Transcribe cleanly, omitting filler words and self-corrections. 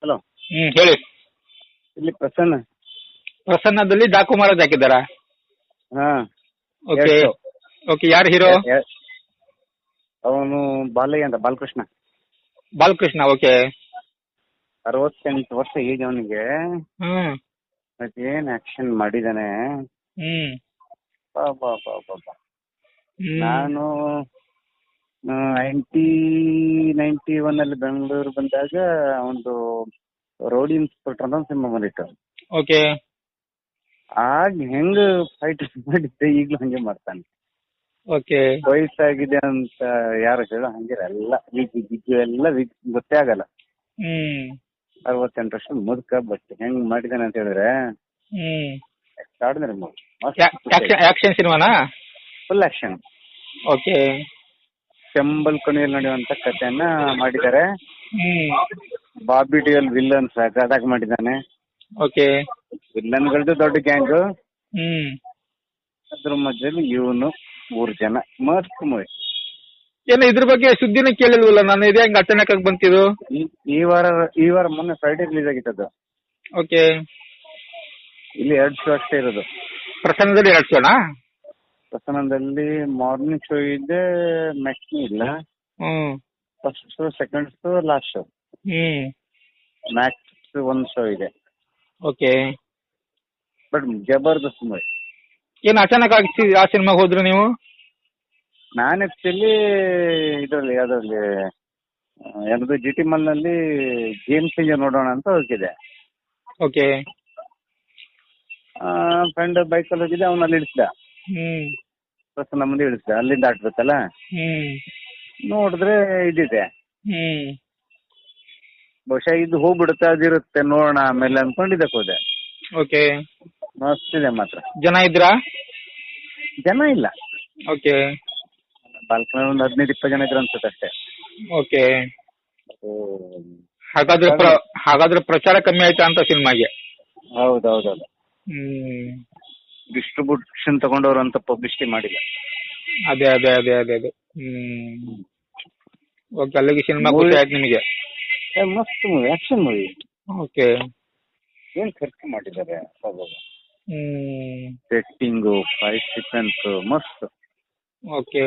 Hello, ಹೇಳಿ. ಇಲ್ಲಿ ಪ್ರಸನ್ನ. ಪ್ರಸನ್ನದಲ್ಲಿ ಡಾಕು ಮಹಾರಾಜ್ ಹಾಕಿದ್ದಾರಾ? ಹಾ, ಓಕೆ ಓಕೆ. ಯಾರು ಹೀರೋ? ಅವನು ಬಾಲಯ್ಯ ಅಂತ, ಬಾಲಕೃಷ್ಣ. ಬಾಲಕೃಷ್ಣ. ಓಕೆ. 68 ವರ್ಷ ಏಜ್ ಅವನಿಗೆ. ಹ್ಮ್ ಏನ್ ಆಕ್ಷನ್ ಮಾಡಿದಾನೆ. ಹ್ಮ್ ಬಾ ಬಾ ಬಾ ಬಾ ಬಾ. ನಾನು 91 ಅಲ್ಲಿ ಬೆಂಗಳೂರು ಬಂದಾಗ ಒಂದು ರೌಡಿ ಇನ್ಸ್ಪೆಕ್ಟರ್ ಅಂತ ಒಂದು ಸಿನಿಮಾ ಬಂದಿತ್ತು. ಓಕೆ. ಆಗ ಹೆಂಗ್ ಫೈಟ್ ಮಾಡಿದ್ದೆ ಈಗಲೂ ಹಂಗೆ ಮಾಡ್ತಾನೆ. ಓಕೆ. ವಯಸ್ಸಾಗಿದೆ ಅಂತ ಯಾರು ಹೇಳೋ ಹಂಗಿರ ಎಲ್ಲ ವಿಗ್ ಎಲ್ಲ ಗೊತ್ತೇ ಆಗಲ್ಲ. 68 ವರ್ಷ ಮುದುಕ, ಬಟ್ ಹೆಂಗ್ ಮಾಡಿದಾನೆ ಅಂತ ಹೇಳಿದ್ರೆ ಎಕ್ಸ್ಟ್ರಾರ್ಡಿನರಿ ಮೂವಿ. ಆಕ್ಷನ್ ಸಿನಿಮಾನಾ? Full action. ಓಕೆ. ಚಂಬಲ್ ಕೊನೆಯಲ್ಲಿ ನಡೆಯುವಂತ ಕಥೆಯನ್ನ ಮಾಡಿದ್ದಾರೆ. ಬಾಬಿ ಡಿಯೋಲ್ ವಿಲ್ಲನ್ ಸಗದಾಗಿ ಮಾಡಿದ್ದಾನೆ. ಓಕೆ. ವಿಲ್ಲನ್ಗಳದ್ದು ದೊಡ್ಡ ಗ್ಯಾಂಗ್, ಅದ್ರ ಮಧ್ಯದಲ್ಲಿ ಇವನು 3 ಜನ. ಮಸ್ತ್ ಮೂವಿ. ಏನು ಇದ್ರ ಬಗ್ಗೆ ಸುದ್ದಿನ ಕೇಳಿಲ್ವಲ್ಲ ನಾನು. ಇದೆ ಹಂಗ ಅಚಾನಕ್ ಆಗಿ ಬಂತಿದ್ದು. ಈ ವಾರ ಮೊನ್ನೆ ಫ್ರೈಡೆ ರಿಲೀಸ್ ಆಗಿತ್ತದು. ಓಕೆ. ಇಲ್ಲಿ 2 ಶೋ ಅಷ್ಟೇ ಇರೋದು. ಪ್ರಸನ್ನದಲ್ಲಿ 2 ಶೋನಾ? ಪ್ರಸನ್ನದಲ್ಲಿ ಮಾರ್ನಿಂಗ್ ಶೋ ಇದೆ, ಮ್ಯಾಕ್ನಿ ಇಲ್ಲ. First show, second show, last show. Max 1 show ಇದೆ. ಓಕೆ. ಬಟ್ ಜಬರ್ದಸ್ತ್ ಮೂವಿ. ಏನು ಅಚಾನಕ್ ಆಗಿ ಆ ಸಿನಿಮಾಗೆ ಹೋದ್ರು ನೀವು? ನಾನು ಆಕ್ಚುಲಿ ಇದರಲ್ಲಿ ಯಾವ್ದ್ರಲ್ಲಿ ಯಾವ್ದು ಜಿ ಟಿ ಮಾಲ್ ನಲ್ಲಿ ಗೇಮ್ ಚೇಂಜರ್ ನೋಡೋಣ ಅಂತ ಹೋಗಿದ್ದೆ. ಓಕೆ. ಫ್ರೆಂಡ್ ಬೈಕಲ್ಲಿ ಹೋಗಿದ್ದೆ, ಅವನಲ್ಲಿ ಇಳಿಸ್ದ. ಪ್ರಸನ್ನ ಮುಂದೆ ಇಳಿಸ್ದ, ಅಲ್ಲಿಂದ ಆಟ್ಬೇಕಲ್ಲ. ನೋಡಿದ್ರೆ ಇದಿದೆ. ಬಹುಶಃ ಇದು ಹೋಗ್ಬಿಡುತ್ತೆ, ಅದಿರುತ್ತೆ ನೋಡೋಣ ಆಮೇಲೆ ಅನ್ಕೊಂಡಿದ್ದಕ್ಕೆ ಹೋದೆ. ಓಕೆ. ಮಸ್ತ್ ಇದೆ ಮಾತ್ರ. ಜನ ಇದ್ರಾ? ಜನ ಇಲ್ಲ. ಓಕೆ. ಬಾಲ್ಕನಿ ಒಂದು 15-20 ಜನ ಇದ್ರು ಅನ್ಸುತ್ತೆ ಅಷ್ಟೇ. ಓಕೆ. ಹಾಗಾದ್ರೆ ಪ್ರಚಾರ ಕಮ್ಮಿ ಆಯ್ತಾ ಅಂತ ಸಿನಿಮಾಗೆ? ಹೌದೌದೌದು. ಡಿಸ್ಟ್ರಿಬ್ಯೂಷನ್ ತಗೊಂಡವ್ರು ಅಂತ ಪಬ್ಲಿಸಿಟಿ ಮಾಡಿಲ್ಲ. ಅದೇ ಅದೇ ಅದೇ ಅದೇ ಅದೇ. ಓಕೆ. ಅಲ್ಲಿಗೆ ಸಿನಿಮಾ ಖುಷಿ ಆಯ್ತು ನಿಮಗೆ? ಮಸ್ತ್ ಮೂವಿ, ಆಕ್ಷನ್ ಮೂವಿ. ಓಕೆ. ಏನ್ ಖರ್ಚು ಮಾಡಿದ್ದಾರೆ. ಸೆಟ್ಟಿಂಗು, ಫೈಟ್ ಸೀಕ್ವೆನ್ಸ್ ಮಸ್ತ್. ಓಕೆ.